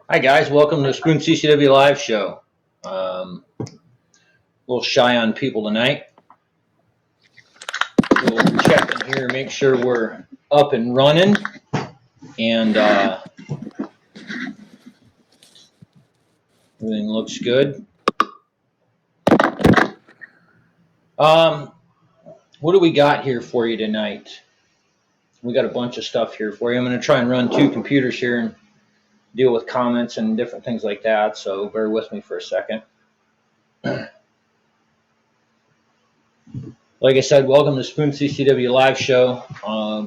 Hi guys, welcome to the Sphons CCW Live Show. A little shy on people tonight. We'll check in here, make sure we're up and running, and everything looks good. What do we got here for you tonight? We got a bunch of stuff here for you. I'm going to try and run two computers here and deal with comments and different things like that, so bear with me for a second. Like I said, welcome to Sphons CCW Live Show,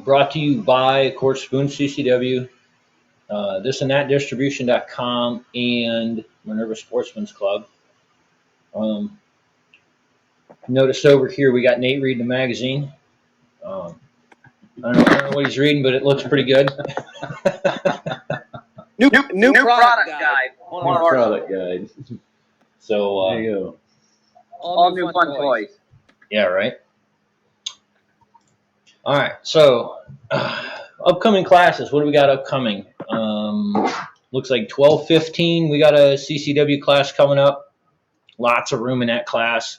brought to you by, of course, Sphons CCW, thisandthatdistribution.com, and Minerva Sportsmans Club. Notice over here we got Nate reading the magazine. I don't know what he's reading, but it looks pretty good. New product guide. One of our product guides. So there you go. All new fun toys. Yeah, right. All right, so upcoming classes. What do we got upcoming? Looks like 12-15. We got a CCW class coming up. Lots of room in that class.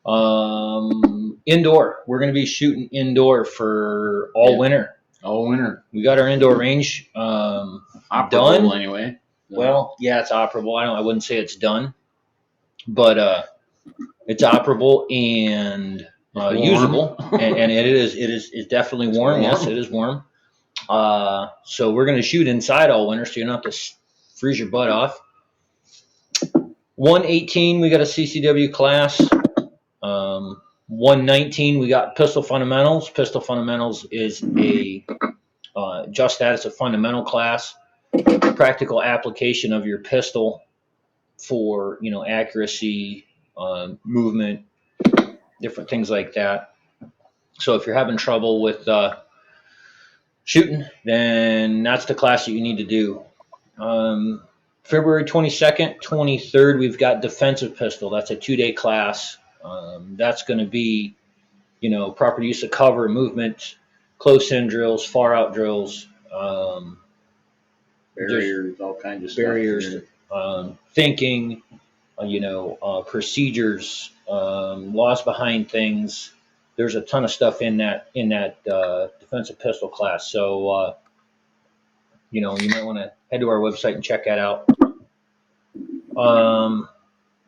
Indoor. We're going to be shooting indoor for all winter. All winter. We got our indoor range Operable done. Anyway. Well, yeah, it's operable. I wouldn't say it's done, but it's operable and usable, and it's definitely warm. Yes, it is warm. So we're going to shoot inside all winter, so you don't have to freeze your butt off. 118, we got a CCW class. 119, we got pistol fundamentals. Pistol fundamentals is just that. It's a fundamental class, practical application of your pistol for accuracy, movement, different things like that. So if you're having trouble with shooting, then that's the class that you need to do. February 22nd, 23rd, we've got defensive pistol. That's a 2-day class. That's going to be, proper use of cover, movement, close-in drills, far-out drills, barriers, all kinds of barriers, thinking, procedures, laws behind things. There's a ton of stuff in that defensive pistol class. So, you might want to head to our website and check that out.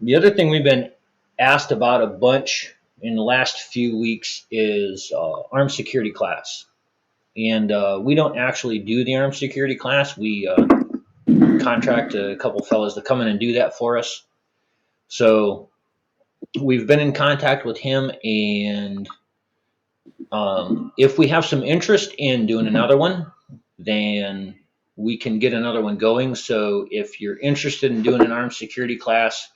The other thing we've been asked about a bunch in the last few weeks is armed security class. And we don't actually do the armed security class. We contract a couple fellas to come in and do that for us. So we've been in contact with him, and if we have some interest in doing another one, then we can get another one going. So if you're interested in doing an armed security class,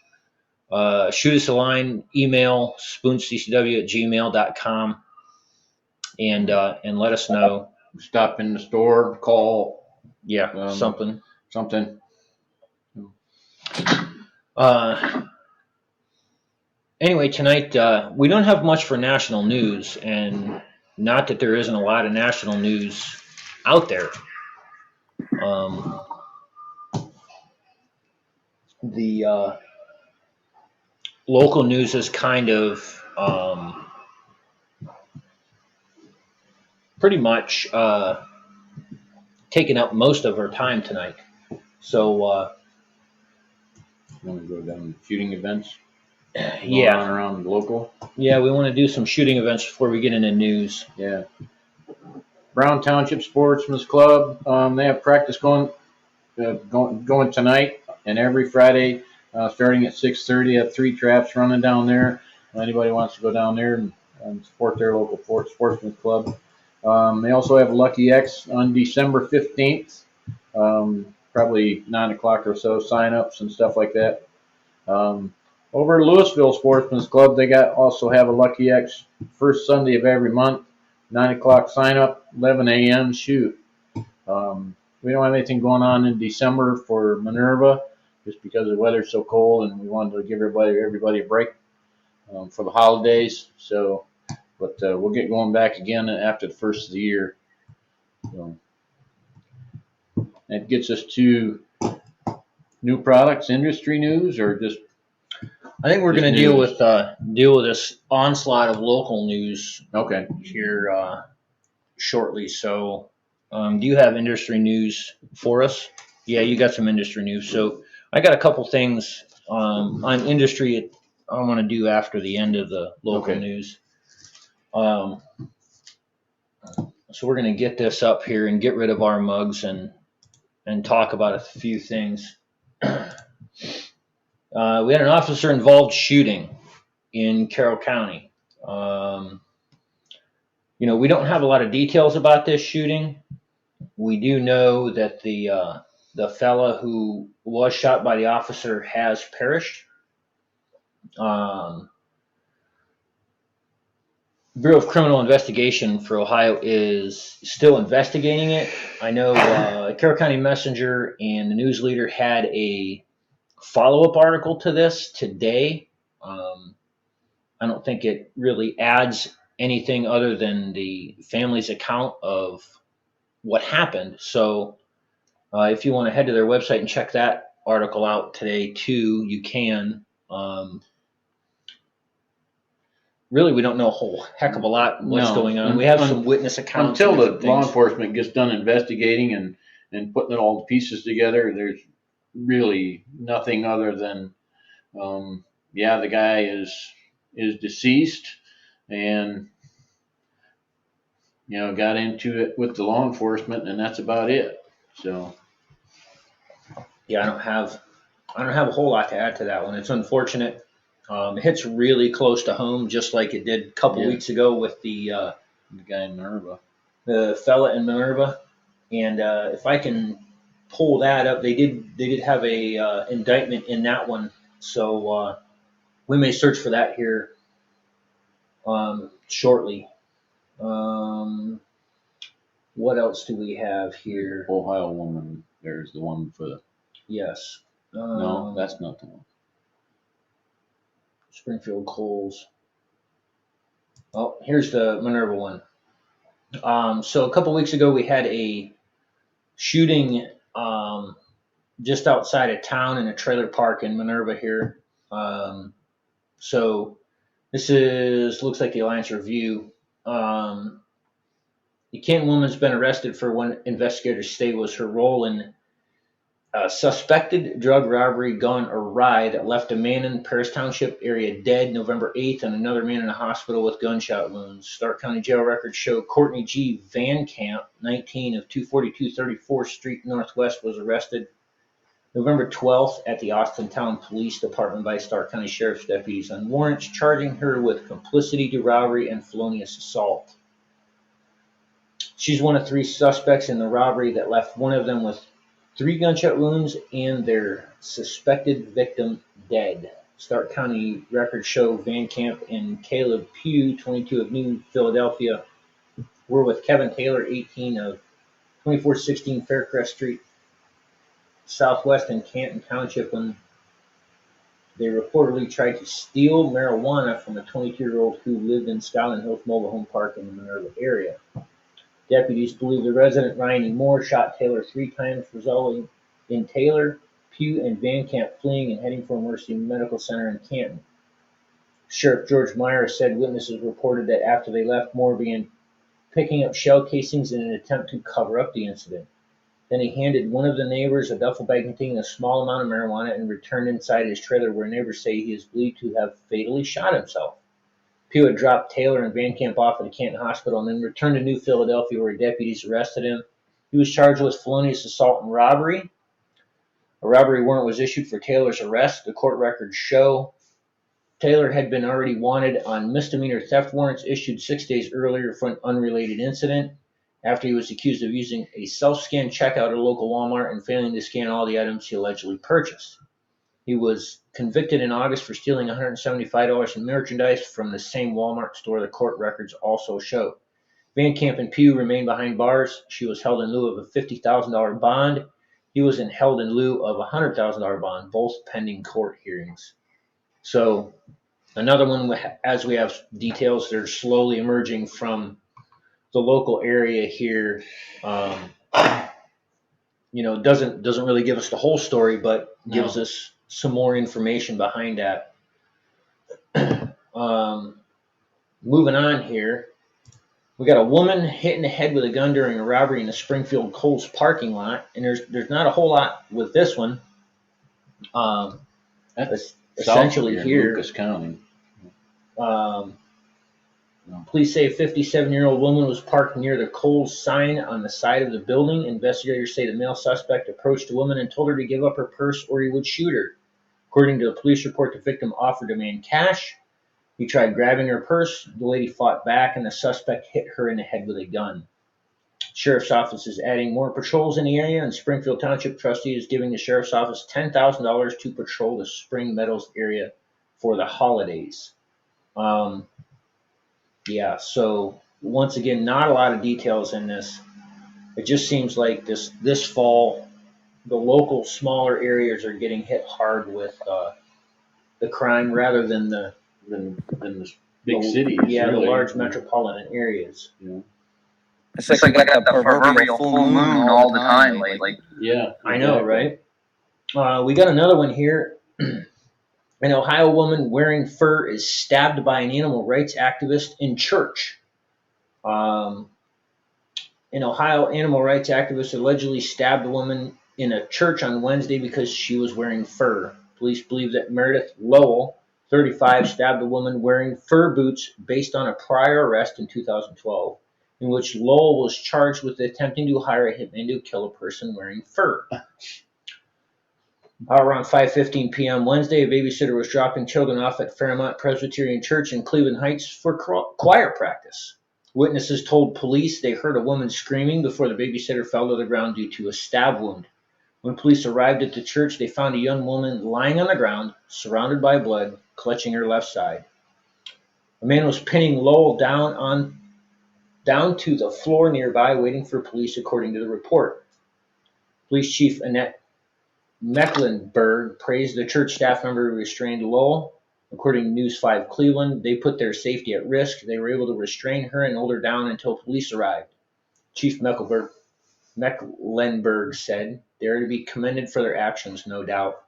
shoot us a line, email sponsccw@gmail.com, and let us know. Stop in the store, call. Yeah, something. Anyway, tonight we don't have much for national news, and not that there isn't a lot of national news out there. The local news is kind of pretty much taking up most of our time tonight. So you want to go down shooting events? Yeah, around local. Yeah, we want to do some shooting events before we get into news. Yeah. Brown Township Sportsman's Club. They have practice going tonight and every Friday, starting at 6:30. Have 3 traps running down there. Anybody wants to go down there and support their local sportsman's club. They also have Lucky X on December 15th. Probably 9 o'clock or so. Sign-ups and stuff like that. Over at Louisville Sportsman's Club, they also have a Lucky X first Sunday of every month. 9 o'clock sign up, 11 a.m. shoot. We don't have anything going on in December for Minerva, just because the weather's so cold, and we wanted to give everybody a break for the holidays. So, but we'll get going back again after the first of the year. So, that gets us to New products, industry news, or just I think we're Just going to deal news. with this onslaught of local news okay? here shortly. So, do you have industry news for us? Yeah, you got some industry news. So, I got a couple things on industry I want to do after the end of the local Okay. news. Um, so we're going to get this up here and get rid of our mugs and talk about a few things. We had an officer involved shooting in Carroll County. We don't have a lot of details about this shooting. We do know that the fella who was shot by the officer has perished. Um, Bureau of Criminal Investigation for Ohio is still investigating it. I know Carroll County Messenger and the News Leader had a follow-up article to this today. I don't think it really adds anything other than the family's account of what happened. So if you want to head to their website and check that article out today too, you can. Really, we don't know a whole heck of a lot what's No. going on. We have some witness accounts Until and the different law things. enforcement gets done investigating and putting it all the pieces together, there's really nothing other than, the guy is deceased and got into it with the law enforcement, and that's about it. So Yeah, I don't have a whole lot to add to that one. It's unfortunate. It hits really close to home, just like it did a couple Yeah. weeks ago with the guy in Minerva. the fella in Minerva. And if I can pull that up, they did have a indictment in that one, so we may search for that here shortly. What else do we have here? Ohio woman. There's the one for the. Yes. No, that's not the one. Springfield Coles. Oh, here's the Minerva one. So a couple weeks ago, we had a shooting just outside of town in a trailer park in Minerva here. So this looks like the Alliance Review. The Canton woman's been arrested for what investigators say was her role in a suspected drug robbery gone awry that left a man in Paris Township area dead November 8th and another man in a hospital with gunshot wounds. Stark County Jail records show Courtney G. Van Camp, 19 of 242 34th Street Northwest, was arrested November 12th at the Austintown Police Department by Stark County Sheriff's deputies on warrants charging her with complicity to robbery and felonious assault. She's one of three suspects in the robbery that left one of them with 3 gunshot wounds and their suspected victim dead. Stark County records show Van Camp and Caleb Pugh, 22 of New Philadelphia, were with Kevin Taylor, 18 of 2416 Faircrest Street, Southwest in Canton Township, when they reportedly tried to steal marijuana from a 22-year-old who lived in Skyland Hills Mobile Home Park in the Minerva area. Deputies believe the resident Ryan E. Moore shot Taylor 3 times, resulting in Taylor, Pugh, and Van Camp fleeing and heading for Mercy Medical Center in Canton. Sheriff George Meyer said witnesses reported that after they left, Moore began picking up shell casings in an attempt to cover up the incident. Then he handed one of the neighbors a duffel bag containing a small amount of marijuana and returned inside his trailer, where neighbors say he is believed to have fatally shot himself. Pugh had dropped Taylor and Van Camp off at the Canton Hospital and then returned to New Philadelphia, where deputies arrested him. He was charged with felonious assault and robbery. A robbery warrant was issued for Taylor's arrest. The court records show Taylor had been already wanted on misdemeanor theft warrants issued 6 days earlier for an unrelated incident, after he was accused of using a self-scan checkout at a local Walmart and failing to scan all the items he allegedly purchased. He was convicted in August for stealing $175 in merchandise from the same Walmart store, the court records also show. Van Camp and Pugh remained behind bars. She was held in lieu of a $50,000 bond. He was held in lieu of a $100,000 bond, both pending court hearings. So another one, as we have details, they're slowly emerging from the local area here. doesn't really give us the whole story, but gives No. us some more information behind that. Moving on here, we got a woman hit in the head with a gun during a robbery in the Springfield Kohl's parking lot, and there's not a whole lot with this one. That's Essentially south here, Lucas County. Police say a 57-year-old woman was parked near the Kohl's sign on the side of the building. Investigators say the male suspect approached the woman and told her to give up her purse or he would shoot her. According to a police report, the victim offered the man cash. He tried grabbing her purse. The lady fought back, and the suspect hit her in the head with a gun. Sheriff's office is adding more patrols in the area, and Springfield Township trustee is giving the sheriff's office $10,000 to patrol the Spring Meadows area for the holidays. Yeah, so once again, not a lot of details in this. It just seems like this fall, the local smaller areas are getting hit hard with the crime rather than the big cities. Yeah, really. the large metropolitan areas. Yeah. It's like we got the proverbial full moon all the time lately. Yeah, I know, right? We got another one here. An Ohio woman wearing fur is stabbed by an animal rights activist in church. An Ohio animal rights activist allegedly stabbed a woman in a church on Wednesday because she was wearing fur. Police believe that Meredith Lowell, 35, stabbed a woman wearing fur boots based on a prior arrest in 2012, in which Lowell was charged with attempting to hire a hitman to kill a person wearing fur. Around 5:15 p.m. Wednesday, a babysitter was dropping children off at Fairmont Presbyterian Church in Cleveland Heights for choir practice. Witnesses told police they heard a woman screaming before the babysitter fell to the ground due to a stab wound. When police arrived at the church, they found a young woman lying on the ground, surrounded by blood, clutching her left side. A man was pinning Lowell down to the floor nearby, waiting for police, according to the report. Police Chief Annette Mecklenburg praised the church staff member who restrained Lowell. According to News 5 Cleveland, they put their safety at risk. They were able to restrain her and hold her down until police arrived. Chief Mecklenburg said, "They are to be commended for their actions, no doubt."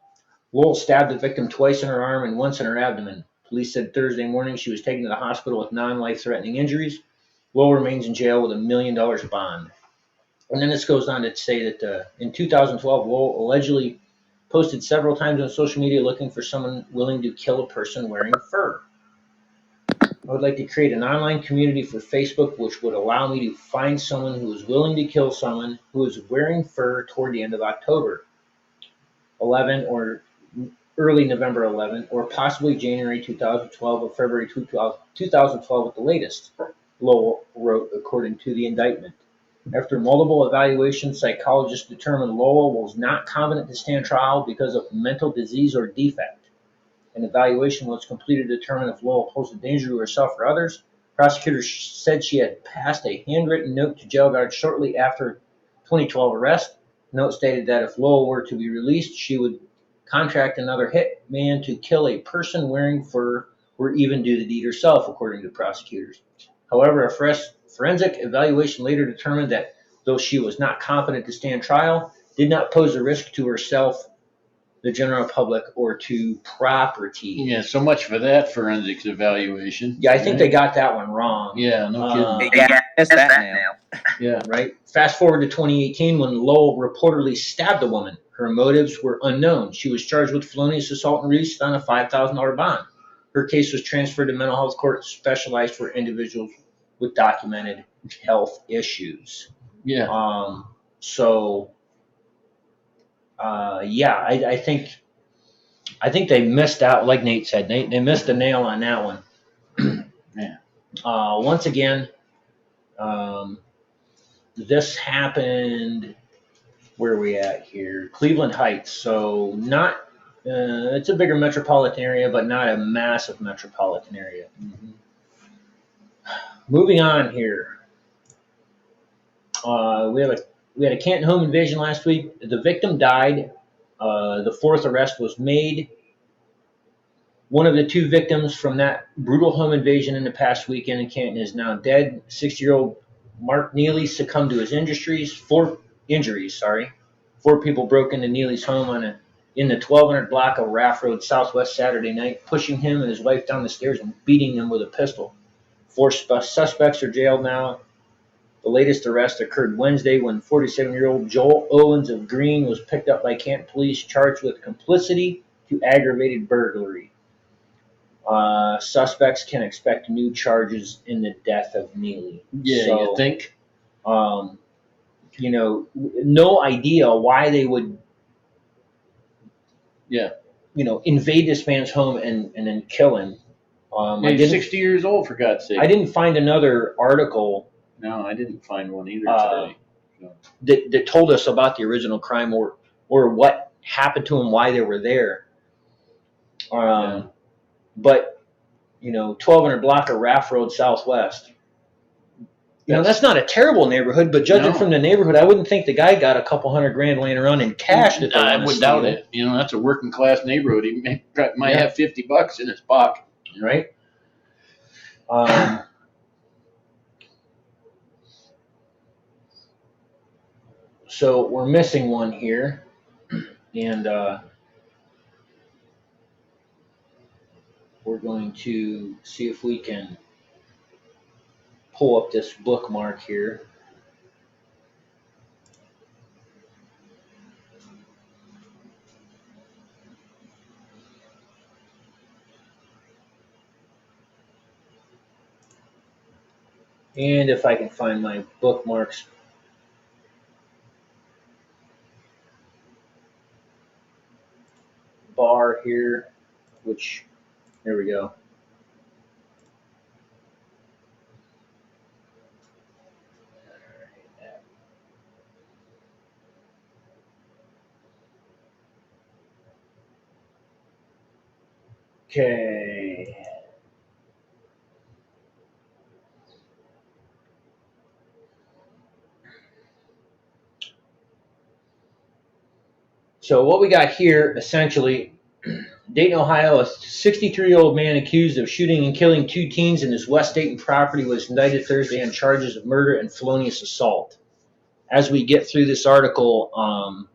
Lowell stabbed the victim twice in her arm and once in her abdomen. Police said Thursday morning she was taken to the hospital with non-life-threatening injuries. Lowell remains in jail with $1 million bond. And then this goes on to say that in 2012, Lowell allegedly posted several times on social media looking for someone willing to kill a person wearing fur. I would like to create an online community for Facebook which would allow me to find someone who is willing to kill someone who is wearing fur toward the end of October 11 or early November 11, or possibly January 2012 or February 2012 at the latest, Lowell wrote, according to the indictment. After multiple evaluations, psychologists determined Lowell was not competent to stand trial because of mental disease or defect. An evaluation was completed to determine if Lowell posed a danger to herself or others. Prosecutors said she had passed a handwritten note to jail guards shortly after 2012 arrest. The note stated that if Lowell were to be released, she would contract another hitman to kill a person wearing fur or even do the deed herself, according to prosecutors. However, a forensic evaluation later determined that though she was not competent to stand trial, did not pose a risk to herself, the general public, or to property. Yeah, so much for that forensics evaluation. Yeah, I think they got that one wrong. Yeah, no kidding. Yeah, it's that now. Yeah. Right? Fast forward to 2018 when Lowell reportedly stabbed a woman. Her motives were unknown. She was charged with felonious assault and released on a $5,000 bond. Her case was transferred to mental health court specialized for individuals with documented health issues. Yeah. I think they missed out, like Nate said. They missed the nail on that one. Yeah. Once again, this happened. Where are we at here? Cleveland Heights. So not. It's a bigger metropolitan area, but not a massive metropolitan area. Mm-hmm. Moving on here. We had a Canton home invasion last week. The victim died. The fourth arrest was made. One of the two victims from that brutal home invasion in the past weekend in Canton is now dead. 60-year-old Mark Neely succumbed to his injuries. 4 people broke into Neely's home in the 1200 block of Raft Road Southwest Saturday night, pushing him and his wife down the stairs and beating them with a pistol. 4 suspects are jailed now. The latest arrest occurred Wednesday when 47-year-old Joel Owens of Green was picked up by Canton police charged with complicity to aggravated burglary. Suspects can expect new charges in the death of Neely. Yeah, So, you think? No idea why they would, invade this man's home and then kill him. He's 60 years old, for God's sake. I didn't find another article. No, I didn't find one either today. That told us about the original crime or what happened to them, why they were there. But 1200 block of Raft Road Southwest. That's not a terrible neighborhood, but judging from the neighborhood, I wouldn't think the guy got a couple $100,000 laying around in cash that they I want to would steal. doubt it. That's a working class neighborhood. He might have $50 in his pocket, right? So we're missing one here, and we're going to see if we can pull up this bookmark here. And if I can find my bookmarks bar here, which, there we go. Okay. So what we got here, essentially, Dayton, Ohio, a 63-year-old man accused of shooting and killing 2 teens in his West Dayton property was indicted Thursday on charges of murder and felonious assault. As we get through this article,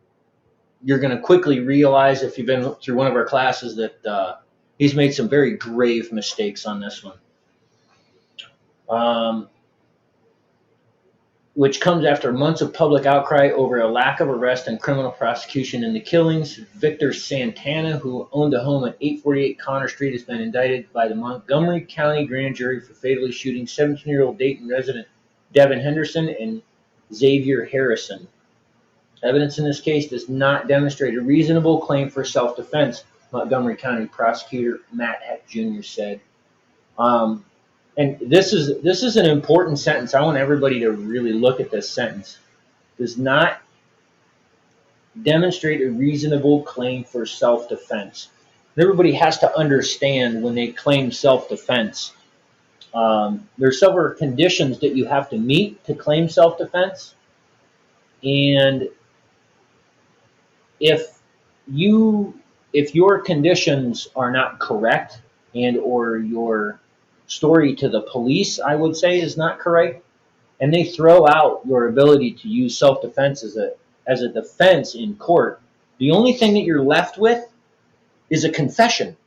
you're going to quickly realize, if you've been through one of our classes, that he's made some very grave mistakes on this one. Which comes after months of public outcry over a lack of arrest and criminal prosecution in the killings. Victor Santana, who owned a home at 848 Connor Street, has been indicted by the Montgomery County Grand Jury for fatally shooting 17-year-old Dayton resident Devin Henderson and Xavier Harrison. Evidence in this case does not demonstrate a reasonable claim for self-defense, Montgomery County Prosecutor Matt Heck Jr. said. And this is an important sentence. I want everybody to really look at this sentence. Does not demonstrate a reasonable claim for self-defense. Everybody has to understand when they claim self-defense. There's several conditions that you have to meet to claim self-defense. And if your conditions are not correct and or your story to the police, I would say, is not correct, and they throw out your ability to use self-defense as a defense in court, the only thing that you're left with is a confession.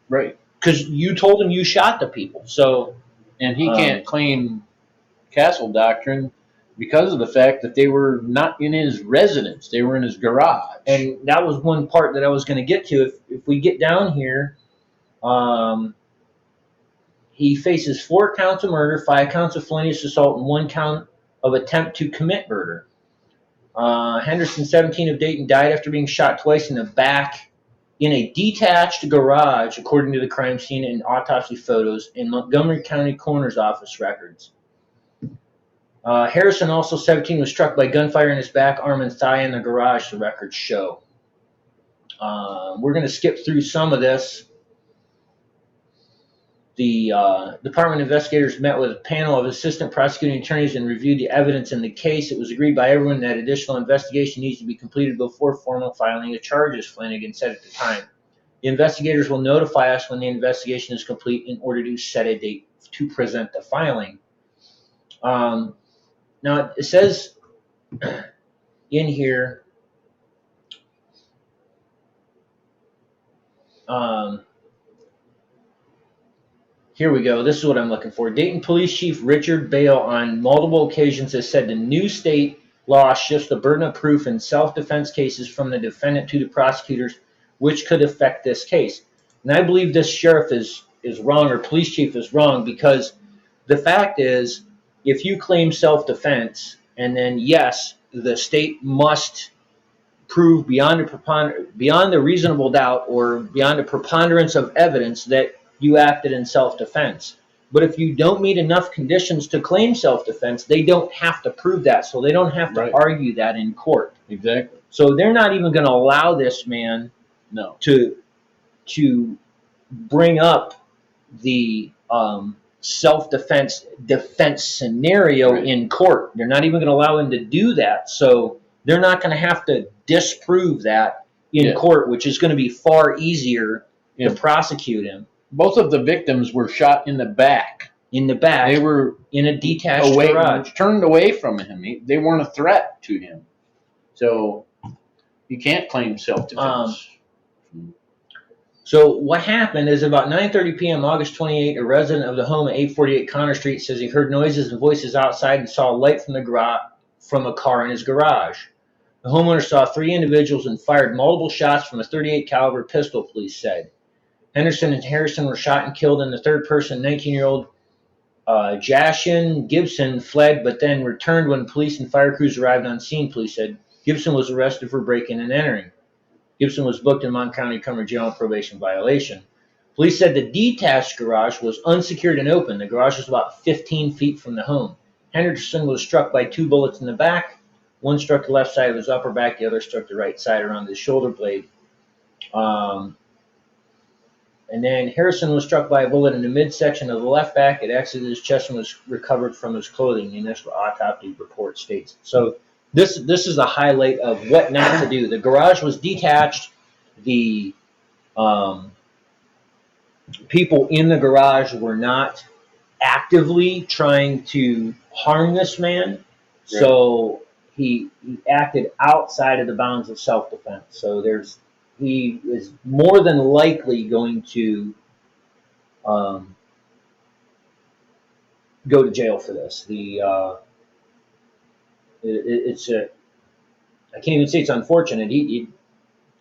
Right. Because you told him you shot the people. So, and he can't claim castle doctrine because of the fact that they were not in his residence. They were in his garage. And that was one part that I was going to get to. If we get down here, he faces 4 counts of murder, 5 counts of felonious assault, and 1 count of attempt to commit murder. Henderson, 17, of Dayton, died after being shot twice in the back in a detached garage, according to the crime scene and autopsy photos in Montgomery County Coroner's Office records. Harrison, also 17, was struck by gunfire in his back, arm, and thigh in the garage, the records show. We're going to skip through some of this. The department investigators met with a panel of assistant prosecuting attorneys and reviewed the evidence in the case. It was agreed by everyone that additional investigation needs to be completed before formal filing of charges, Flanagan said at the time. The investigators will notify us when the investigation is complete in order to set a date to present the filing. Now, it says in here Here we go. This is what I'm looking for. Dayton Police Chief Richard Bale on multiple occasions has said the new state law shifts the burden of proof in self-defense cases from the defendant to the prosecutors, which could affect this case. And I believe this sheriff is wrong, or police chief is wrong, because the fact is, if you claim self-defense, and then yes, the state must prove beyond a reasonable doubt or beyond a preponderance of evidence that you acted in self-defense. But if you don't meet enough conditions to claim self-defense, they don't have to prove that, so they don't have to argue that in court. Exactly. So they're not even going to allow this man to bring up the self-defense scenario in court. They're not even going to allow him to do that. So they're not going to have to disprove that in court, which is going to be far easier to prosecute him. Both of the victims were shot in the back. In the back. They were in a detached garage. Turned away from him. They weren't a threat to him. So you can't claim self-defense. So what happened is about 9:30 p.m. August 28, a resident of the home at 848 Connor Street says he heard noises and voices outside and saw a light from a car in his garage. The homeowner saw 3 individuals and fired multiple shots from a .38 caliber pistol, police said. Henderson and Harrison were shot and killed, and the third person, 19-year-old Jashin Gibson, fled but then returned when police and fire crews arrived on scene, police said. Gibson was arrested for breaking and entering. Gibson was booked in Mont County Criminal Jail on probation violation. Police said the detached garage was unsecured and open. The garage was about 15 feet from the home. Henderson was struck by 2 bullets in the back. One struck the left side of his upper back. The other struck the right side around his shoulder blade. And then Harrison was struck by a bullet in the midsection of the left back. It exited his chest and was recovered from his clothing, the initial autopsy report states. So this is a highlight of what not to do. The garage was detached. The people in the garage were not actively trying to harm this man. So he acted outside of the bounds of self-defense. So he is more than likely going to go to jail for this. I can't even say it's unfortunate. He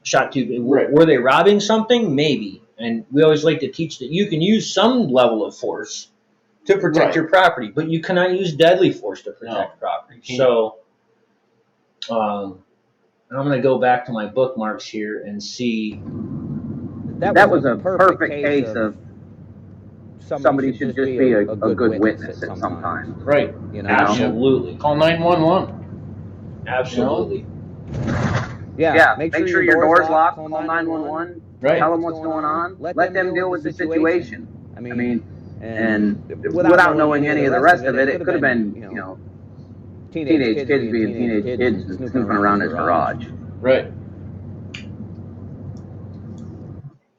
shot 2. Were they robbing something? Maybe. And we always like to teach that you can use some level of force to protect your property, but you cannot use deadly force to protect property. So I'm going to go back to my bookmarks here and see. That was a perfect case of somebody should just be a good witness at some time. Right. You know? Absolutely. Call 911. Absolutely. Yeah, make sure your door's locked, call 911, tell them what's going on, let them deal with the situation. I mean, and without knowing any of the rest of it, it could have been, teenage kids being teenage kids and snooping around his garage. Right.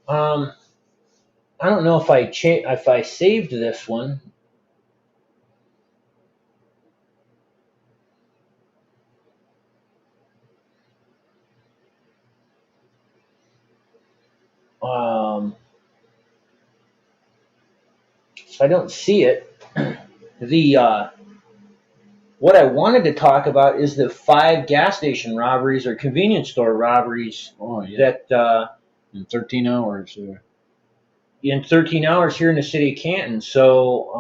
I don't know if I saved this one. So I don't see it. What I wanted to talk about is the 5 gas station robberies or convenience store robberies that in 13 hours. In 13 hours here in the city of Canton. So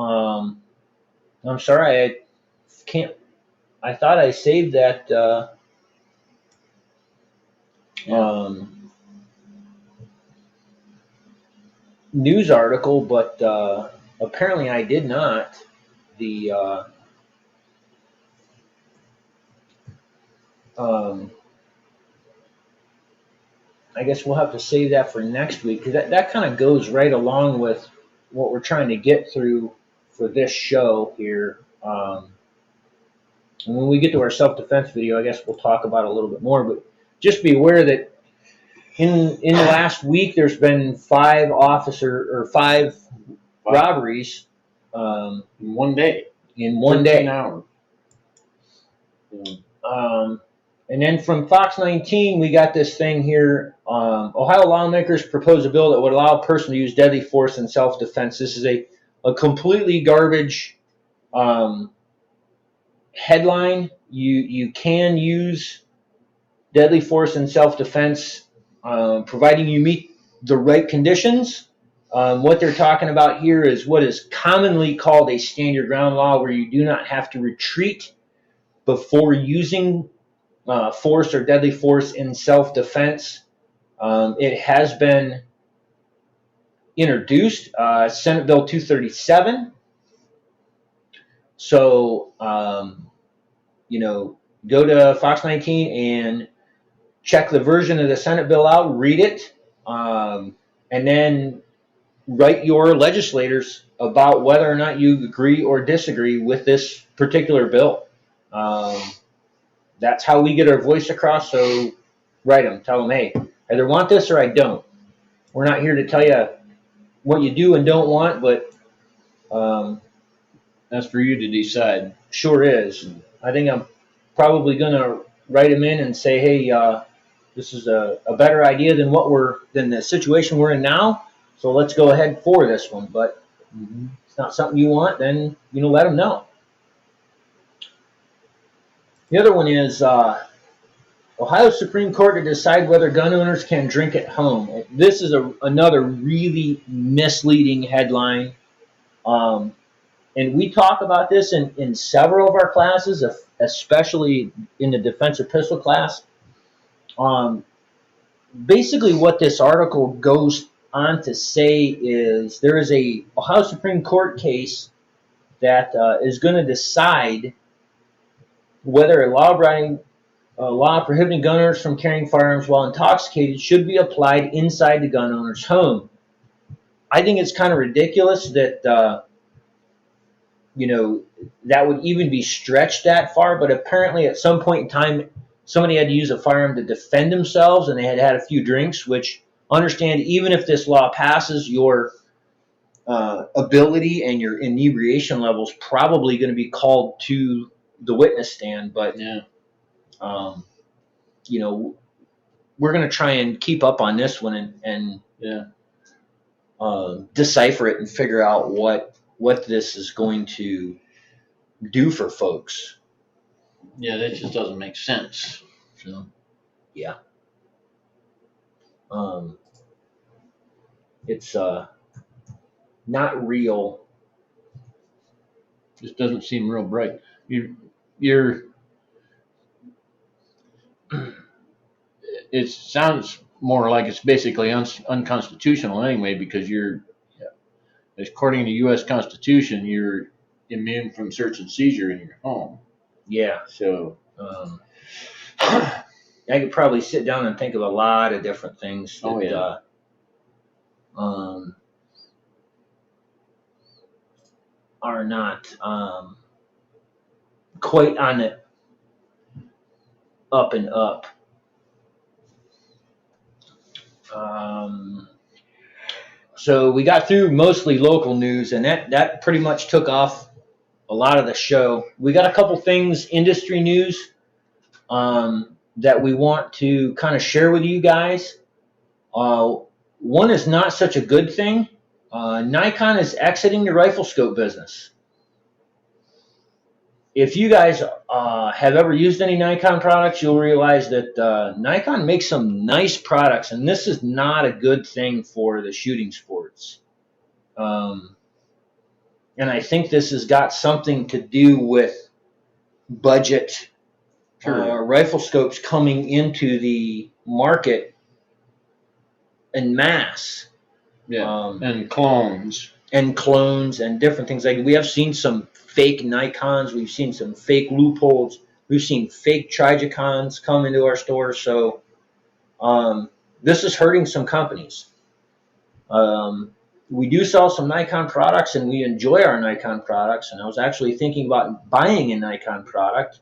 I'm sorry, I can't. I thought I saved that. News article, but apparently I did not. I guess we'll have to save that for next week, because that kind of goes right along with what we're trying to get through for this show here. And when we get to our self-defense video, I guess we'll talk about it a little bit more, but just be aware that in the last week, there's been 5 robberies in one day. In 1 day. 13 hours. And then from Fox 19, we got this thing here Ohio lawmakers propose a bill that would allow a person to use deadly force in self-defense. This is a completely garbage headline. You can use deadly force in self-defense, providing you meet the right conditions. What they're talking about here is what is commonly called a stand your ground law, where you do not have to retreat before using force or deadly force in self-defense. It has been introduced, Senate Bill 237. So, go to Fox 19 and check the version of the Senate bill out, read it, and then write your legislators about whether or not you agree or disagree with this particular bill. That's how we get our voice across. So write them, tell them, hey, I either want this or I don't. We're not here to tell you what you do and don't want, but that's for you to decide. Sure is. I think I'm probably going to write them in and say, hey, this is a better idea than the situation we're in now. So let's go ahead for this one. But it's not something you want, then let them know. The other one is Ohio Supreme Court to decide whether gun owners can drink at home. This is another really misleading headline. And we talk about this in several of our classes, especially in the defensive pistol class. Basically, what this article goes on to say is there is a Ohio Supreme Court case that is going to decide whether a law prohibiting gun owners from carrying firearms while intoxicated should be applied inside the gun owner's home. I think it's kind of ridiculous that that would even be stretched that far, but apparently at some point in time, somebody had to use a firearm to defend themselves, and they had had a few drinks, which, understand, even if this law passes, your ability and your inebriation level is probably going to be called to the witness stand. But, we're going to try and keep up on this one and decipher it and figure out what this is going to do for folks. Yeah, that just doesn't make sense. So, yeah. It's not real. Just doesn't seem real bright. It sounds more like it's basically unconstitutional anyway, because according to the U.S. Constitution, you're immune from search and seizure in your home. Yeah. So I could probably sit down and think of a lot of different things that, are not quite on the up and up. So we got through mostly local news, and that pretty much took off a lot of the show. We got a couple things, industry news, that we want to kind of share with you guys. One is not such a good thing. Nikon is exiting the rifle scope business. If you guys have ever used any Nikon products, you'll realize that Nikon makes some nice products, and this is not a good thing for the shooting sports. And I think this has got something to do with budget rifle scopes coming into the market en masse. Yeah, and clones. And different things. Like, we have seen some fake Nikons. We've seen some fake loopholes. We've seen fake Trijicons come into our stores. So this is hurting some companies. We do sell some Nikon products, and we enjoy our Nikon products. And I was actually thinking about buying a Nikon product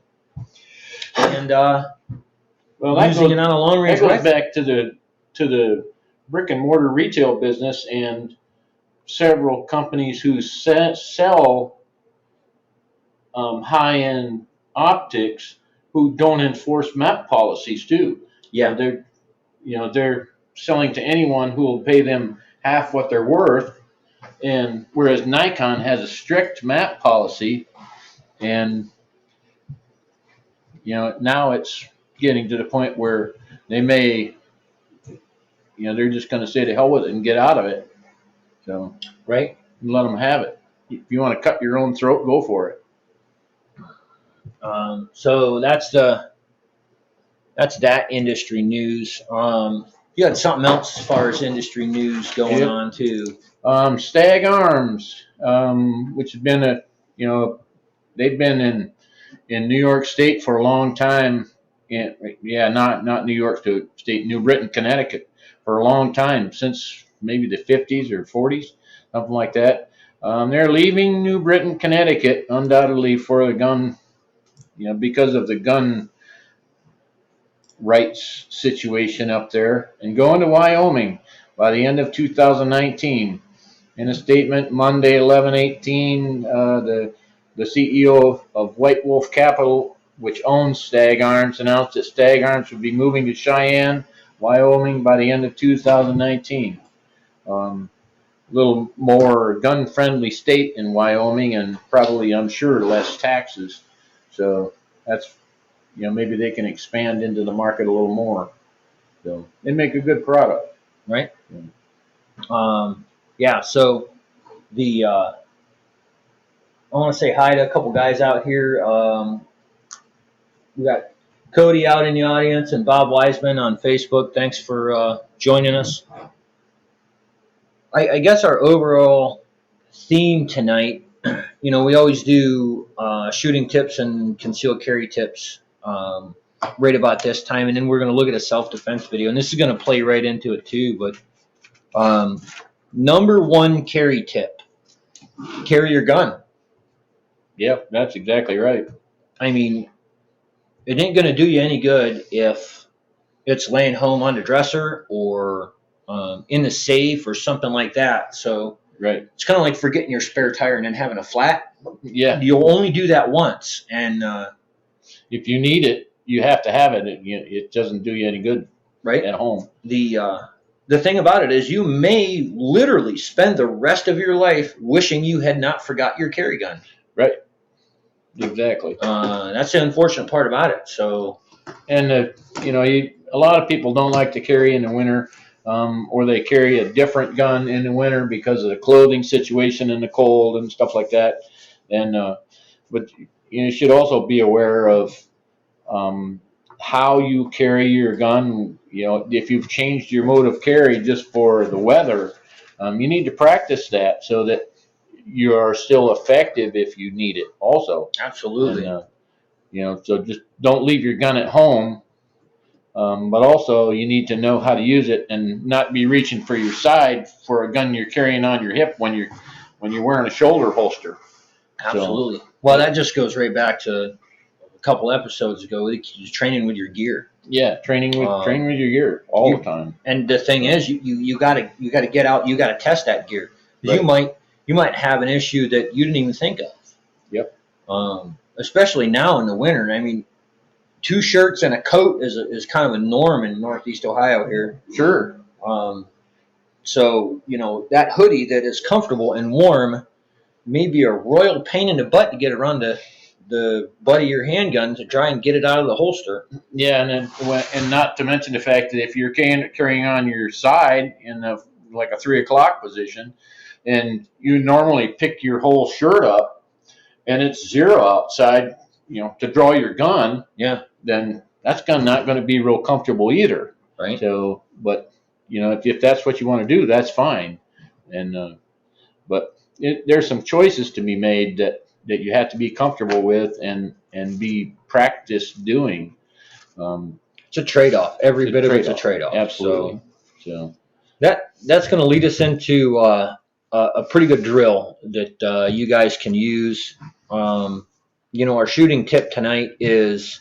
and using it on a long range rifle. That goes back to the brick and mortar retail business and several companies who sell high-end optics who don't enforce MAP policies too. Yeah, they're selling to anyone who will pay them half what they're worth. And whereas Nikon has a strict map policy, and now it's getting to the point where they may, they're just going to say to hell with it and get out of it. So Right. let them have it. If you want to cut your own throat, go for it. So that's that industry news. You got something else as far as industry news going on too? Stag Arms, which has been they've been in New York State for a long time. Not New York State, New Britain, Connecticut, for a long time, since maybe the 50s or 40s, something like that. They're leaving New Britain, Connecticut, undoubtedly for the gun, because of the gun rights situation up there, and going to Wyoming by the end of 2019. In a statement Monday, 11/18, the CEO of White Wolf Capital, which owns Stag Arms, announced that Stag Arms would be moving to Cheyenne, Wyoming by the end of 2019. A little more gun-friendly state in Wyoming, and probably, I'm sure, less taxes. So that's, maybe they can expand into the market a little more. So they make a good product. Right. So I want to say hi to a couple guys out here. We got Cody out in the audience and Bob Wiseman on Facebook. Thanks for joining us. I guess our overall theme tonight, we always do shooting tips and concealed carry tips right about this time, and then we're going to look at a self-defense video, and this is going to play right into it too. But number one carry tip: carry your gun. Yep, that's exactly right. I mean, it ain't going to do you any good if it's laying home on the dresser or in the safe or something like that. So right, it's kind of like forgetting your spare tire and then having a flat. Yeah, You'll only do that once, and if you need it, you have to have it. It doesn't do you any good right at home. The thing about it is, you may literally spend the rest of your life wishing you had not forgot your carry gun. Right. Exactly. That's the unfortunate part about it. So, and a lot of people don't like to carry in the winter, or they carry a different gun in the winter because of the clothing situation in the cold and stuff like that. And but you should also be aware of how you carry your gun. If you've changed your mode of carry just for the weather, you need to practice that so that you are still effective if you need it also. Absolutely. And, so just don't leave your gun at home, but also you need to know how to use it and not be reaching for your side for a gun you're carrying on your hip when you're wearing a shoulder holster. Absolutely. So, well, that just goes right back to a couple episodes ago, training with your gear. Yeah, training with your gear all the time. And the thing is, you gotta get out. You gotta test that gear. Right. You might have an issue that you didn't even think of. Yep. Especially now in the winter. I mean, 2 shirts and a coat is kind of a norm in Northeast Ohio here. Sure. So that hoodie that is comfortable and warm may be a royal pain in the butt to get around the butt of your handgun to try and get it out of the holster. Yeah, and not to mention the fact that if you're carrying on your side in like a 3 o'clock position, and you normally pick your whole shirt up, and it's 0 outside, to draw your gun. Yeah. Then that's not going to be real comfortable either. Right. So, but if that's what you want to do, that's fine. And but there's some choices to be made that you have to be comfortable with and be practiced doing. It's a trade-off. Every bit of it's a trade-off. Absolutely. So that's going to lead us into a pretty good drill that you guys can use. Our shooting tip tonight is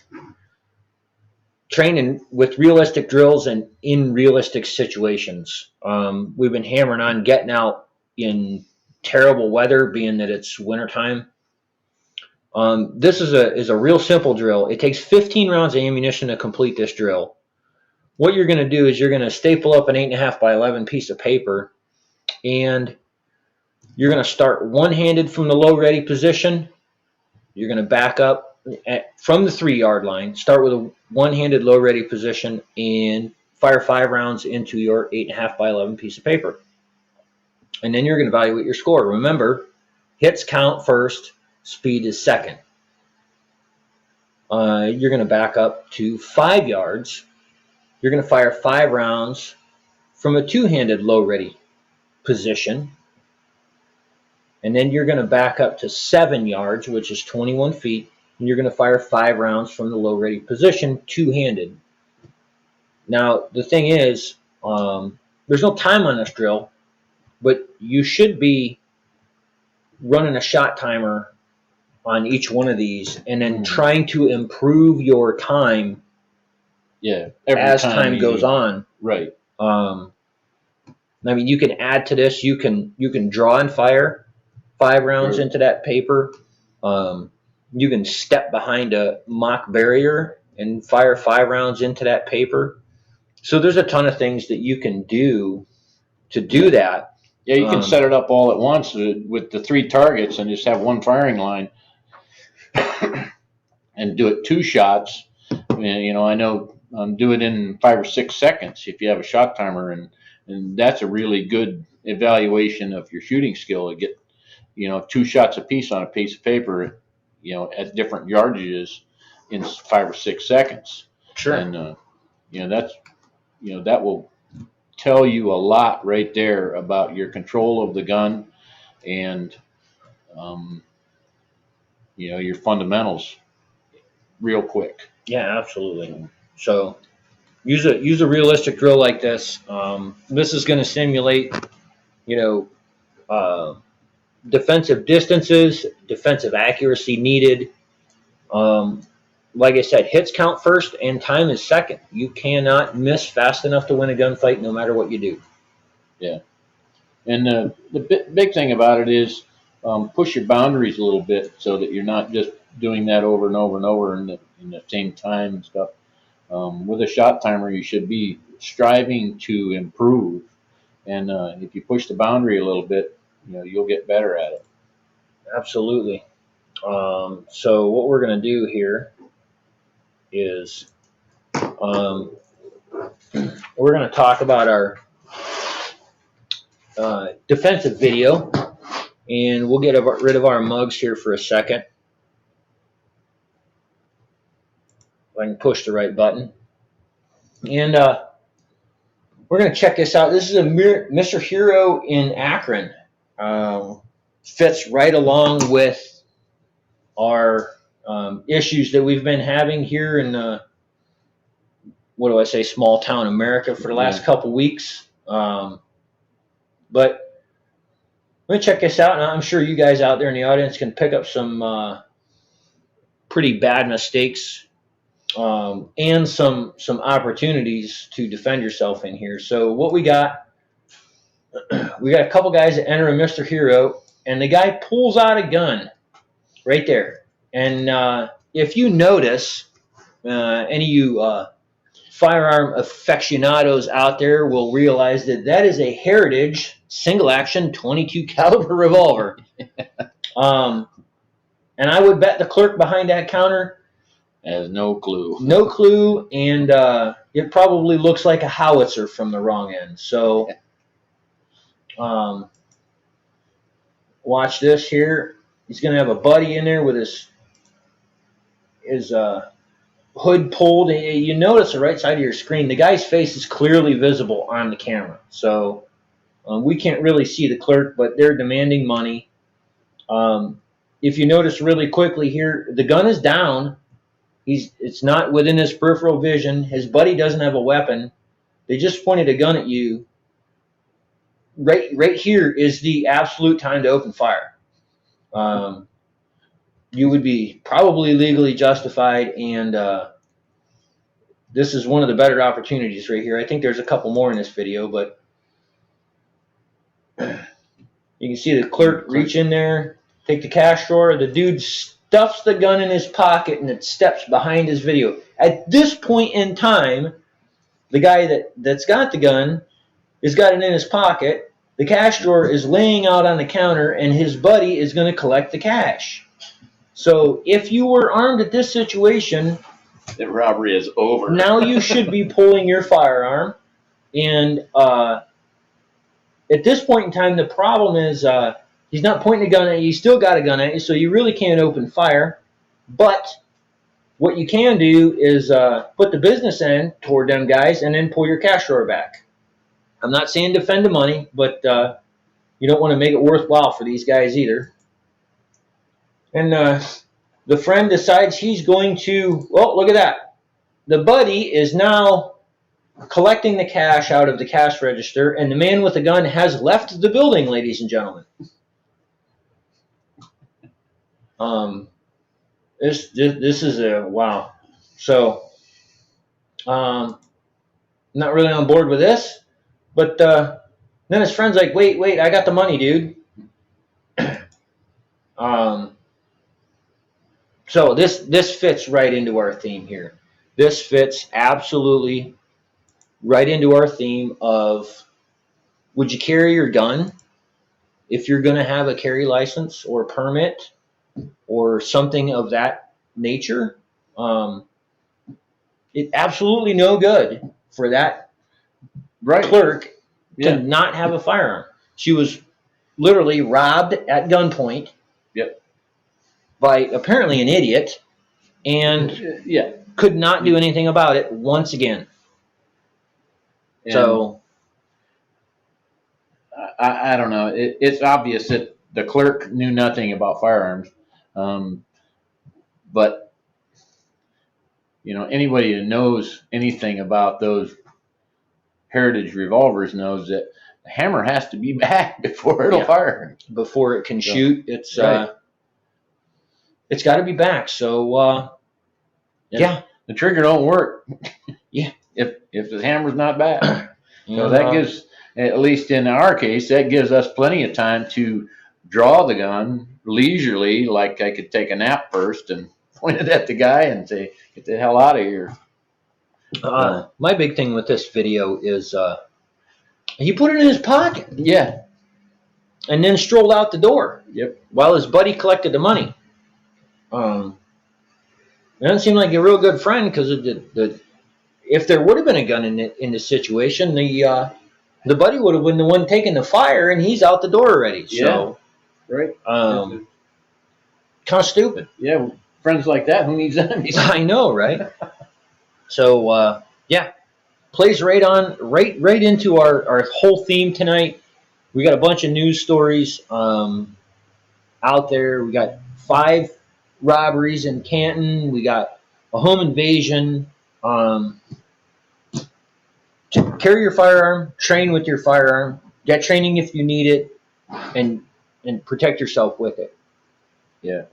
training with realistic drills and in realistic situations. We've been hammering on getting out in terrible weather, being that it's wintertime. This is a real simple drill. It takes 15 rounds of ammunition to complete this drill. what you're going to do is you're going to staple up an 8.5 by 11 piece of paper, and you're going to start one-handed from the low ready position. You're going to back up from the 3-yard line, start with a one-handed low ready position, and fire 5 rounds into your 8.5 by 11 piece of paper. And then you're going to evaluate your score. Remember, hits count first, speed is second. You're going to back up to 5 yards. You're going to fire 5 rounds from a 2-handed low ready position. And then you're going to back up to 7 yards, which is 21 feet. And you're going to fire 5 rounds from the low ready position, 2-handed. Now, the thing is, there's no time on this drill, but you should be running a shot timer on each one of these and then trying to improve your time as time goes on. Right. I mean, you can add to this. You can draw and fire 5 rounds into that paper. You can step behind a mock barrier and fire 5 rounds into that paper. So there's a ton of things that you can do to do that. Yeah, you can set it up all at once with the 3 targets and just have one firing line and do it 2 shots. And, I know do it in 5 or 6 seconds if you have a shot timer, and that's a really good evaluation of your shooting skill to get 2 shots a piece on a piece of paper, at different yardages in 5 or 6 seconds. Sure. And that's that will tell you a lot right there about your control of the gun and your fundamentals real quick. Yeah, absolutely. So use a realistic drill like this. This is going to simulate defensive distances, defensive accuracy needed. Like I said, hits count first and time is second. You cannot miss fast enough to win a gunfight no matter what you do. Yeah. And the big thing about it is push your boundaries a little bit so that you're not just doing that over and over and over in the same time and stuff. With a shot timer, you should be striving to improve. And if you push the boundary a little bit, you'll get better at it. Absolutely. So what we're going to do here is we're going to talk about our defensive video, and we'll get rid of our mugs here for a second. If I can push the right button. And we're going to check this out. This is a Mr. Hero in Akron. Fits right along with our issues that we've been having here in small town America for the last couple weeks. But let me check this out, and I'm sure you guys out there in the audience can pick up some pretty bad mistakes and some opportunities to defend yourself in here. So what we got a couple guys that enter a Mr. Hero, and the guy pulls out a gun right there. And if you notice, any of you firearm aficionados out there will realize that is a Heritage single-action 22 caliber revolver. And I would bet the clerk behind that counter has no clue. No clue, and it probably looks like a howitzer from the wrong end. So watch this here. He's going to have a buddy in there with his hood pulled. You notice the right side of your screen, the guy's face is clearly visible on the camera. So we can't really see the clerk, but they're demanding money. If you notice really quickly here, the gun is down. It's not within his peripheral vision. His buddy doesn't have a weapon. They just pointed a gun at you. Right here is the absolute time to open fire. You would be probably legally justified, and this is one of the better opportunities right here. I think there's a couple more in this video, but you can see the clerk reach in there, take the cash drawer. The dude stuffs the gun in his pocket, and it steps behind his video. At this point in time, the guy that's got the gun has got it in his pocket. The cash drawer is laying out on the counter, and his buddy is going to collect the cash. So if you were armed at this situation, the robbery is over. Now you should be pulling your firearm. And at this point in time, the problem is he's not pointing a gun at you. He's still got a gun at you, so you really can't open fire. But what you can do is put the business end toward them guys and then pull your cash drawer back. I'm not saying defend the money, but you don't want to make it worthwhile for these guys either. And the friend decides he's going to, oh, look at that. The buddy is now collecting the cash out of the cash register, and the man with the gun has left the building, ladies and gentlemen. This is a wow. So, not really on board with this, but then his friend's like, wait, I got the money, dude. So this fits right into our theme here. This fits absolutely right into our theme of, would you carry your gun if you're going to have a carry license or permit or something of that nature? It absolutely no good for that clerk to not have a firearm. She was literally robbed at gunpoint. Yep. By apparently an idiot, and could not do anything about it once again. And so I don't know. It's obvious that the clerk knew nothing about firearms, but anybody who knows anything about those Heritage revolvers knows that the hammer has to be back before it'll fire. Before it can shoot, it's got to be back. So the trigger don't work. Yeah. If the hammer's not back. So that gives, at least in our case, that gives us plenty of time to draw the gun leisurely. Like I could take a nap first and point it at the guy and say, "Get the hell out of here." My big thing with this video is he put it in his pocket. Yeah. And then strolled out the door. Yep. While his buddy collected the money. It doesn't seem like a real good friend, because if there would have been a gun in the situation, the buddy would have been the one taking the fire, and he's out the door already. So, right. Kind of stupid. Yeah, friends like that, who needs enemies? I know, right? So, plays right into our whole theme tonight. We got a bunch of news stories out there. We got 5 robberies in Canton. We got a home invasion. Carry your firearm, train with your firearm, get training if you need it, and protect yourself with it. Yeah,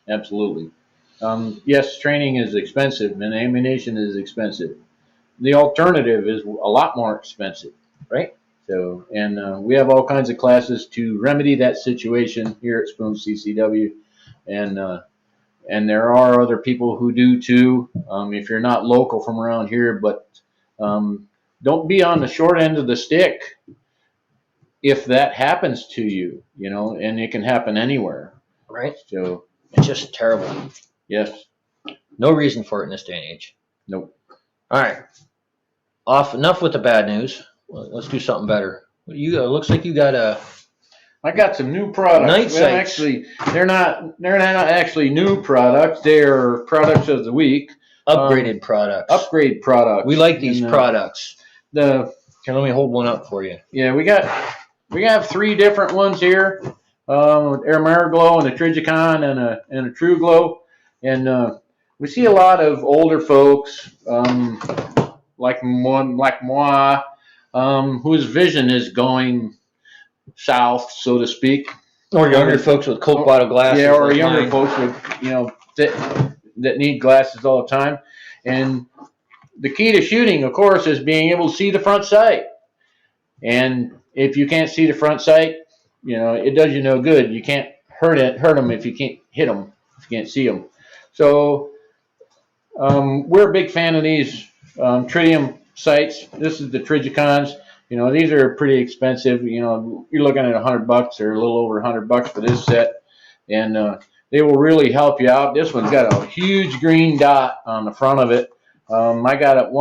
absolutely. Yes, training is expensive and ammunition is expensive. The alternative is a lot more expensive, right? So, and we have all kinds of classes to remedy that situation here at Sphons CCW, and there are other people who do too. If you're not local from around here, but don't be on the short end of the stick if that happens to you, and it can happen anywhere. Right. So it's just terrible. Yes. No reason for it in this day and age. Nope. All right. Enough with the bad news. Well, let's do something better. Looks like you got a. I got some new products. Night sights. Actually, they're not actually new products. They're products of the week. Upgraded products. Upgrade products. We like these products. Here, let me hold one up for you. Yeah, we have 3 different ones here. Air Glow and a Trigicon and a True Glow, and we see a lot of older folks like moi, whose vision is going south, so to speak. Or younger folks with Coke bottle glasses. Yeah, or like younger mine. folks with that need glasses all the time. And the key to shooting, of course, is being able to see the front sight. And if you can't see the front sight, it does you no good. You can't hurt them if you can't hit them, if you can't see them. So we're a big fan of these tritium sights. This is the Trigicons. You know, these are pretty expensive. You know, you're looking at $100 or a little over $100 for this set, and they will really help you out. This one's got a huge green dot on the front of it. I got it.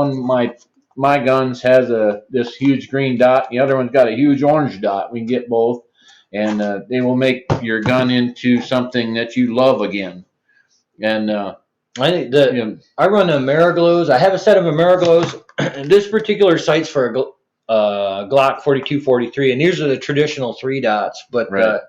My guns has this huge green dot. The other one's got a huge orange dot. We can get both, and they will make your gun into something that you love again. And I think I run Ameriglows. I have a set of Ameriglows, and this particular sight's for a Glock 42-43, and these are the traditional 3 dots. But right.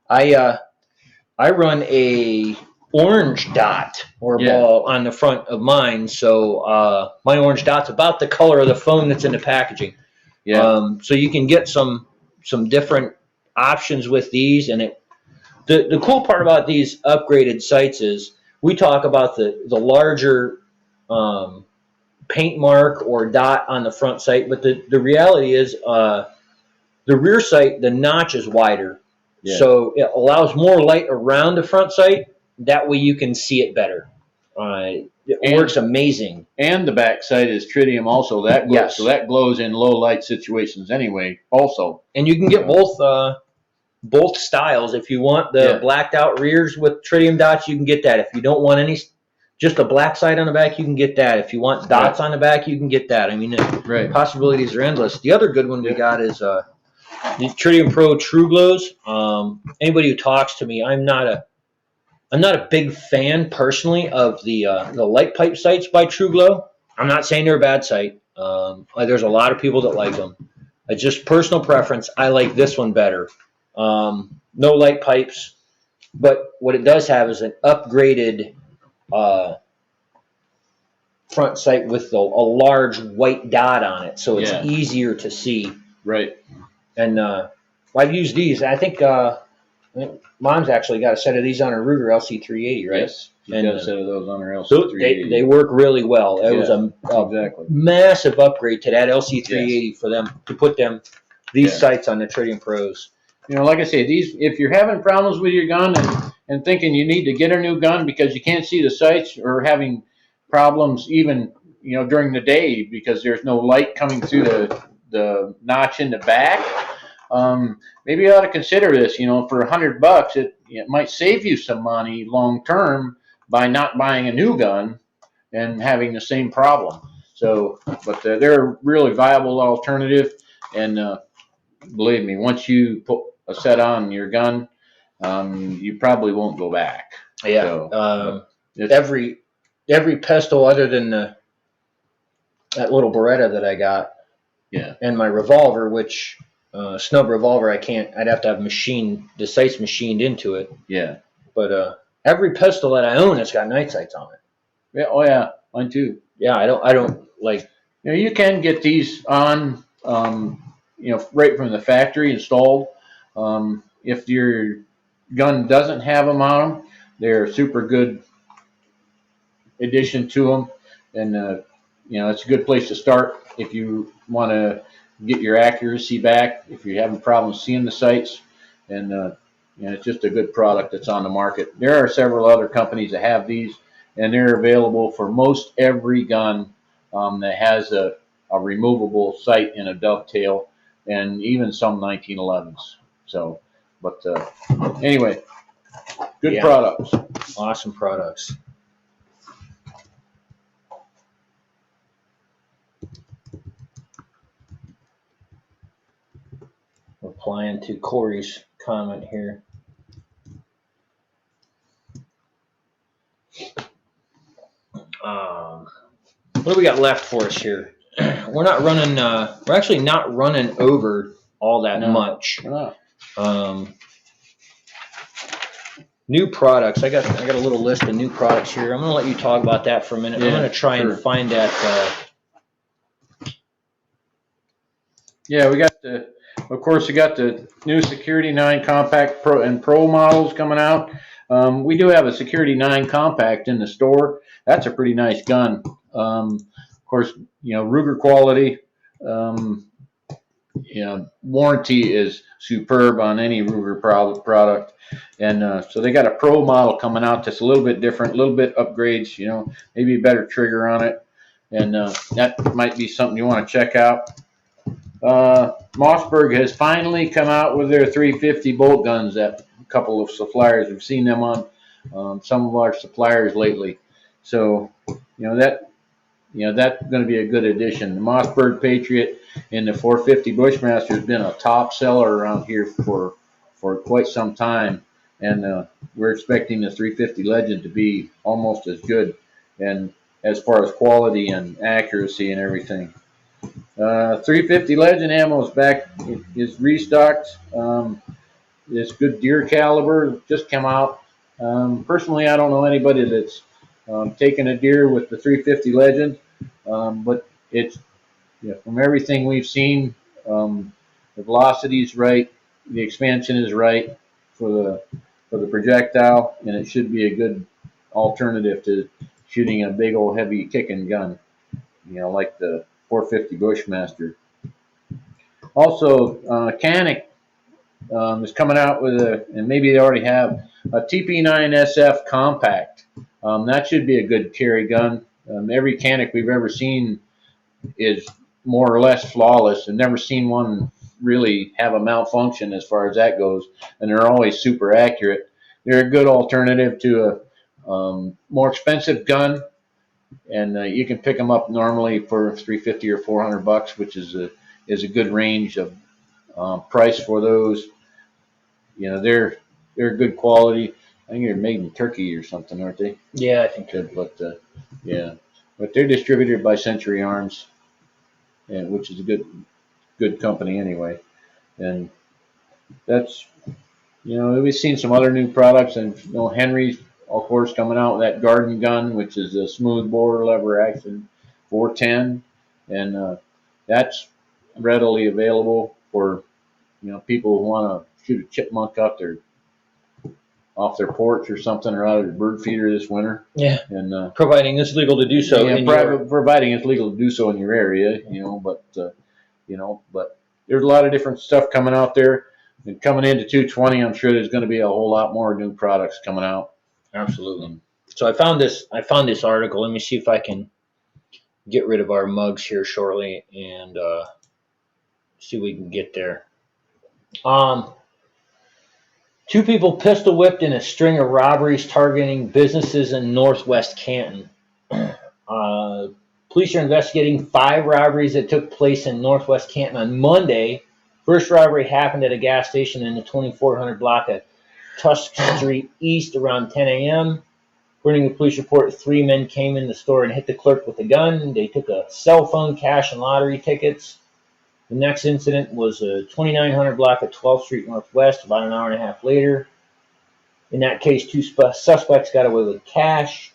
I run a orange dot or ball on the front of mine, so my orange dot's about the color of the foam that's in the packaging. Yeah. So you can get some different options with these, and the cool part about these upgraded sights is we talk about the larger paint mark or dot on the front sight, but the reality is the rear sight, the notch is wider. Yeah. So it allows more light around the front sight. That way you can see it better. It works amazing. And the back sight is tritium also. That glows, yes. So that glows in low light situations anyway also. And you can get both styles. If you want the blacked out rears with tritium dots, you can get that. If you don't want just a black sight on the back, you can get that. If you want dots on the back, you can get that. I mean, the possibilities are endless. The other good one we got is the Tritium Pro True Glows. Anybody who talks to me, I'm not a big fan personally of the light pipe sights by True Glow. I'm not saying they're a bad sight. There's a lot of people that like them. It's just personal preference. I like this one better. No light pipes, but what it does have is an upgraded front sight with a large white dot on it, so it's easier to see. Right. And I've used these. I think Mom's actually got a set of these on her Ruger LC380, right? Yes, she's got a set of those on her LC380. They work really well. It was a massive upgrade to that LC380 for them to put these sights on the Tritium Pros. You know, like I say, if you're having problems with your gun and thinking you need to get a new gun because you can't see the sights, or having problems even during the day because there's no light coming through the notch in the back, maybe you ought to consider this. For $100, it might save you some money long term by not buying a new gun and having the same problem. So, but they're a really viable alternative, and believe me, once you put a set on your gun, you probably won't go back. Yeah. So, every pistol other than that little Beretta that I got, and my revolver, which snub revolver, I'd have to have the sights machined into it. Yeah. But every pistol that I own has got night sights on it. Yeah. Oh yeah, mine too. Yeah, I don't like. You can get these on, right from the factory installed. If your gun doesn't have them on them, they're a super good addition to them, and it's a good place to start if you want to get your accuracy back, if you're having problems seeing the sights, and it's just a good product that's on the market. There are several other companies that have these, and they're available for most every gun that has a removable sight and a dovetail, and even some 1911s. So, but anyway, good products. Awesome products. Replying to Corey's comment here. What do we got left for us here? We're not running. We're actually not running over all that much. New products. I got a little list of new products here. I'm going to let you talk about that for a minute. I'm going to try and find that. Yeah, we got of course, we got the new Security 9 Compact Pro and Pro models coming out. We do have a Security 9 Compact in the store. That's a pretty nice gun. Of course, Ruger quality. Warranty is superb on any Ruger product. And so they got a Pro model coming out that's a little bit different, a little bit upgrades, maybe a better trigger on it. and that might be something you want to check out. Mossberg has finally come out with their 350 bolt guns that a couple of suppliers. We've seen them on some of our suppliers lately. So, that's going to be a good addition. The Mossberg Patriot and the 450 Bushmaster has been a top seller around here for quite some time. And we're expecting the 350 Legend to be almost as good, and as far as quality and accuracy and everything. 350 Legend ammo is back. It is restocked. It's good deer caliber. Just come out. Personally, I don't know anybody that's taken a deer with the 350 Legend, but it's from everything we've seen, the velocity is right, the expansion is right for the projectile, and it should be a good alternative to shooting a big old heavy kicking gun, like the 450 Bushmaster. Also, Canik is coming out with and maybe they already have, a TP9SF Compact. That should be a good carry gun. Every Canik we've ever seen is more or less flawless, and never seen one really have a malfunction as far as that goes, and they're always super accurate. They're a good alternative to a more expensive gun, and you can pick them up normally for $350 or $400, which is a good range of price for those. They're good quality. I think they're made in Turkey or something, aren't they? Yeah, I think so. But but they're distributed by Century Arms, and which is a good company anyway. And that's we've seen some other new products, and Henry's of course coming out with that garden gun, which is a smooth bore lever action 410, and that's readily available for people who want to shoot a chipmunk off their porch or something, or out of their bird feeder this winter. Yeah. And providing it's legal to do so. Providing it's legal to do so in your area, but there's a lot of different stuff coming out there. And coming into 220, I'm sure there's going to be a whole lot more new products coming out. Absolutely. So I found this article. Let me see if I can get rid of our mugs here shortly and see if we can get there. 2 people pistol whipped in a string of robberies targeting businesses in Northwest Canton. Police are investigating 5 robberies that took place in Northwest Canton on Monday. First robbery happened at a gas station in the 2400 block of Tusk Street East around 10 a.m. According to the police report, 3 men came in the store and hit the clerk with a gun. They took a cell phone, cash, and lottery tickets. The next incident was a 2900 block of 12th Street Northwest about an hour and a half later. In that case, 2 suspects got away with cash.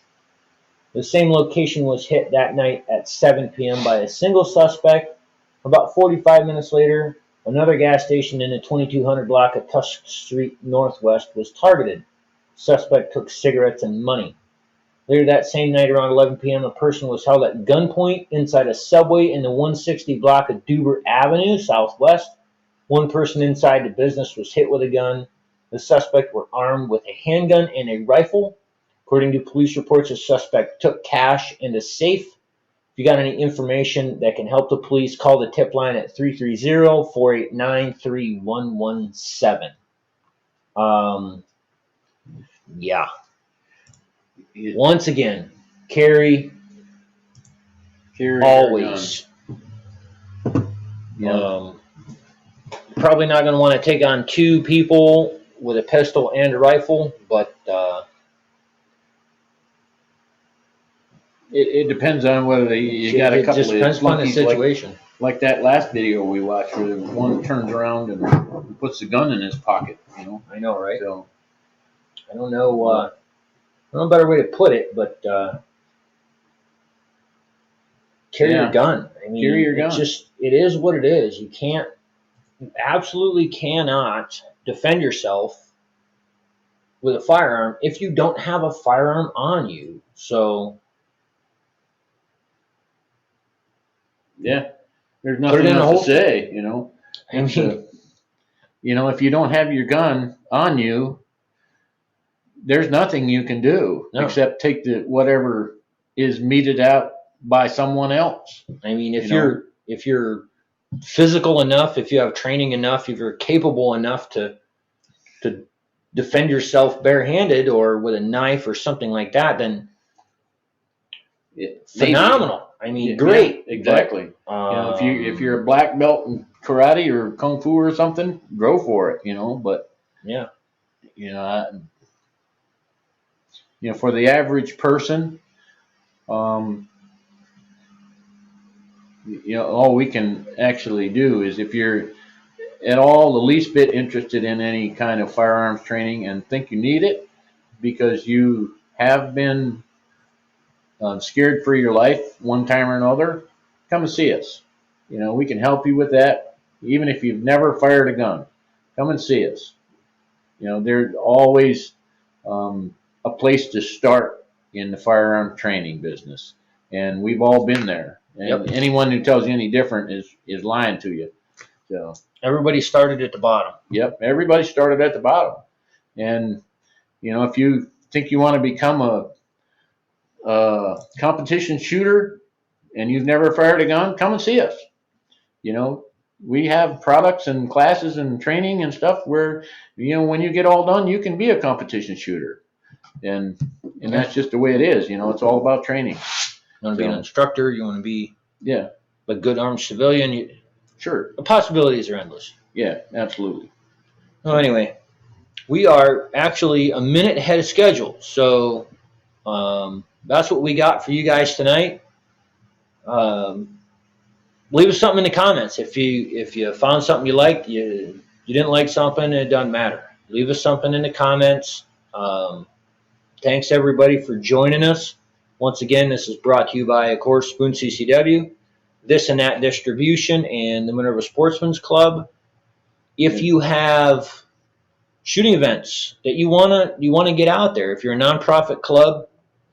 The same location was hit that night at 7 p.m. by a single suspect. About 45 minutes later, another gas station in the 2200 block of Tusk Street Northwest was targeted. The suspect took cigarettes and money. Later that same night, around 11 p.m., a person was held at gunpoint inside a Subway in the 160 block of Dubert Avenue, Southwest. 1 person inside the business was hit with a gun. The suspect were armed with a handgun and a rifle. According to police reports, the suspect took cash in a safe. If you got any information that can help the police, call the tip line at 330-489-3117. Yeah. Once again, carry always. Probably not going to want to take on 2 people with a pistol and a rifle, but it depends on whether you got a couple just depends of on the flunkies situation. like that last video we watched, where one turns around and puts the gun in his pocket. I know, right? So I don't know a better way to put it, but carry your gun. I mean, carry your gun. It is what it is. You absolutely cannot defend yourself with a firearm if you don't have a firearm on you. So yeah, there's nothing else to say. I mean, if you don't have your gun on you, there's nothing you can do except take whatever is meted out by someone else. I mean, if you're physical enough, if you have training enough, if you're capable enough to defend yourself barehanded or with a knife or something like that, then phenomenal. I mean, great. Yeah, exactly. But, if you're a black belt in karate or kung fu or something, go for it. But yeah, for the average person, all we can actually do is, if you're at all the least bit interested in any kind of firearms training and think you need it because you have been scared for your life one time or another, come and see us. We can help you with that. Even if you've never fired a gun, come and see us. There's always a place to start in the firearm training business, and we've all been there. And anyone who tells you any different is lying to you. So everybody started at the bottom. Yep, everybody started at the bottom. And if you think you want to become a competition shooter and you've never fired a gun, come and see us. We have products and classes and training and stuff where when you get all done, you can be a competition shooter. And that's just the way it is. It's all about training. You want to be an instructor, you want to be a good armed civilian. Sure. The possibilities are endless. Yeah, absolutely. Well, anyway, we are actually a minute ahead of schedule. So that's what we got for you guys tonight. Leave us something in the comments. If you found something you liked, you didn't like something, it doesn't matter. Leave us something in the comments. Thanks everybody for joining us. Once again, this is brought to you by, of course, Sphons CCW, This and That Distribution, and the Minerva Sportsmans Club. If you have shooting events that you wanna get out there, if you're a nonprofit club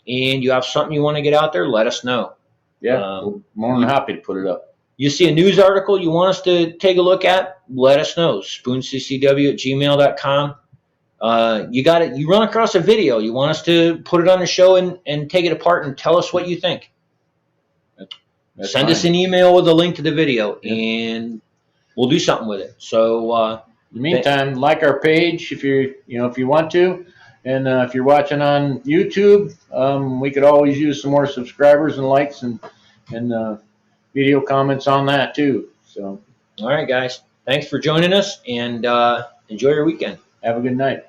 and you have something you want to get out there, let us know. Yeah, we're more than happy to put it up. You see a news article you want us to take a look at, let us know. sponsccw@gmail.com. You run across a video, you want us to put it on the show and take it apart and tell us what you think. Send us an email with a link to the video, and we'll do something with it. So in the meantime, like our page if you want to, and if you're watching on YouTube, we could always use some more subscribers and likes and video comments on that too. So all right, guys, thanks for joining us, and enjoy your weekend. Have a good night.